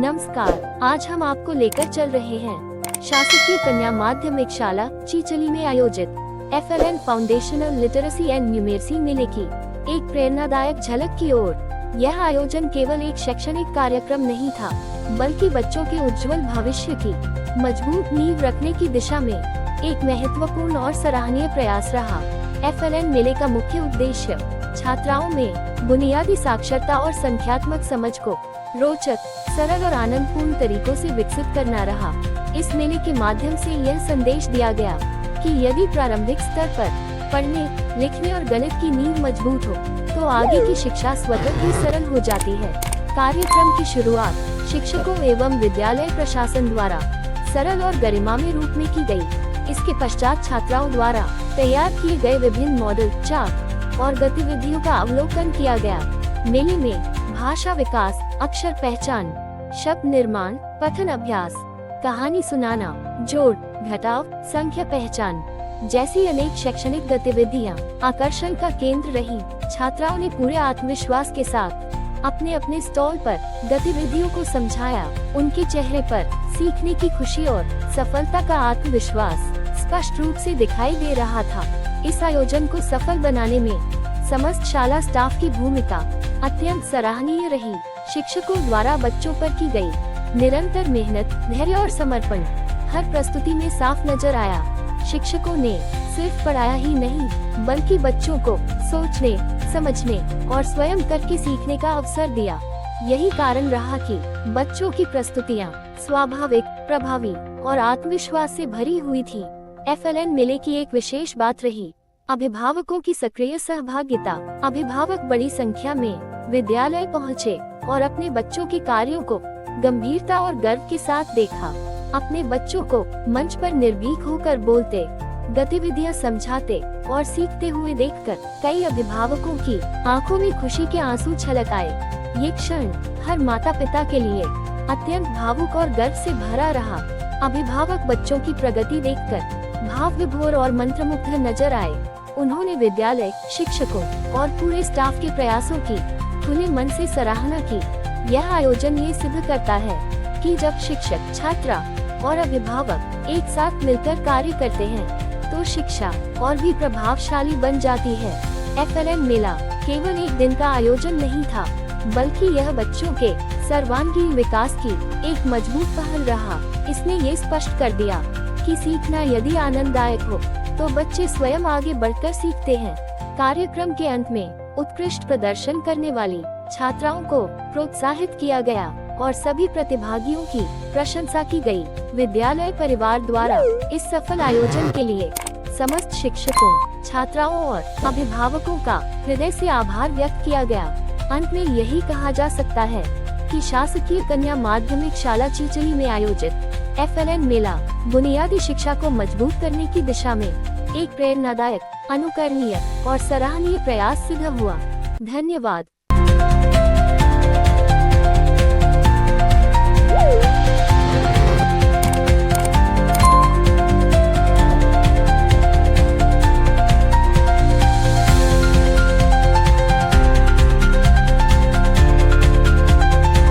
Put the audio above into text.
नमस्कार, आज हम आपको लेकर चल रहे हैं शासकीय कन्या माध्यमिक शाला चीचली में आयोजित FLN फाउंडेशनल लिटरेसी एंड न्यूमेरसी मेले की एक प्रेरणादायक झलक की ओर। यह आयोजन केवल एक शैक्षणिक कार्यक्रम नहीं था, बल्कि बच्चों के उज्जवल भविष्य की मजबूत नींव रखने की दिशा में एक महत्वपूर्ण और सराहनीय प्रयास रहा। FLN मेले का मुख्य उद्देश्य छात्राओं में बुनियादी साक्षरता और संख्यात्मक समझ को रोचक, सरल और आनंदपूर्ण तरीकों से विकसित करना रहा। इस मेले के माध्यम से यह संदेश दिया गया कि यदि प्रारंभिक स्तर पर पढ़ने, लिखने और गणित की नींव मजबूत हो, तो आगे की शिक्षा स्वतः ही सरल हो जाती है। कार्यक्रम की शुरुआत शिक्षकों एवं विद्यालय प्रशासन द्वारा सरल और गरिमामय रूप में की गई। इसके पश्चात छात्राओं द्वारा तैयार किए गए विभिन्न मॉडल, चार्ट और गतिविधियों का अवलोकन किया गया। मेले में भाषा विकास, अक्षर पहचान, शब्द निर्माण, पठन अभ्यास, कहानी सुनाना, जोड़ घटाव, संख्या पहचान जैसी अनेक शैक्षणिक गतिविधियां आकर्षण का केंद्र रहीं। छात्राओं ने पूरे आत्मविश्वास के साथ अपने अपने स्टॉल पर गतिविधियों को समझाया। उनके चेहरे पर सीखने की खुशी और सफलता का आत्मविश्वास स्पष्ट रूप से दिखाई दे रहा था। इस आयोजन को सफल बनाने में समस्त शाला स्टाफ की भूमिका अत्यंत सराहनीय रही। शिक्षकों द्वारा बच्चों पर की गई निरंतर मेहनत, धैर्य और समर्पण हर प्रस्तुति में साफ नजर आया। शिक्षकों ने सिर्फ पढ़ाया ही नहीं, बल्कि बच्चों को सोचने, समझने और स्वयं करके सीखने का अवसर दिया। यही कारण रहा कि बच्चों की प्रस्तुतियां स्वाभाविक, प्रभावी और आत्मविश्वास से भरी हुई थी। FLN मेले की एक विशेष बात रही अभिभावकों की सक्रिय सहभागिता। अभिभावक बड़ी संख्या में विद्यालय पहुँचे और अपने बच्चों के कार्यों को गंभीरता और गर्व के साथ देखा। अपने बच्चों को मंच पर निर्भीक होकर बोलते, गतिविधियां समझाते और सीखते हुए देखकर कई अभिभावकों की आंखों में खुशी के आंसू छलक आए। ये क्षण हर माता पिता के लिए अत्यंत भावुक और गर्व से भरा रहा। अभिभावक बच्चों की प्रगति देखकर भाव विभोर और मंत्रमुग्ध नजर आए। उन्होंने विद्यालय, शिक्षकों और पूरे स्टाफ के प्रयासों की खुले मन से सराहना की। यह आयोजन ये सिद्ध करता है कि जब शिक्षक, छात्र और अभिभावक एक साथ मिलकर कार्य करते हैं, तो शिक्षा और भी प्रभावशाली बन जाती है। FLN मेला केवल एक दिन का आयोजन नहीं था, बल्कि यह बच्चों के सर्वांगीण विकास की एक मजबूत पहल रहा। इसने ये स्पष्ट कर दिया कि सीखना यदि आनंददायक हो, तो बच्चे स्वयं आगे बढ़कर सीखते हैं। कार्यक्रम के अंत में उत्कृष्ट प्रदर्शन करने वाली छात्राओं को प्रोत्साहित किया गया और सभी प्रतिभागियों की प्रशंसा की गई। विद्यालय परिवार द्वारा इस सफल आयोजन के लिए समस्त शिक्षकों, छात्राओं और अभिभावकों का हृदय से आभार व्यक्त किया गया। अंत में यही कहा जा सकता है कि शासकीय कन्या माध्यमिक शाला चीचली में आयोजित FLN मेला बुनियादी शिक्षा को मजबूत करने की दिशा में एक प्रेरणादायक, अनुकरणीय और सराहनीय प्रयास सिद्ध हुआ। धन्यवाद।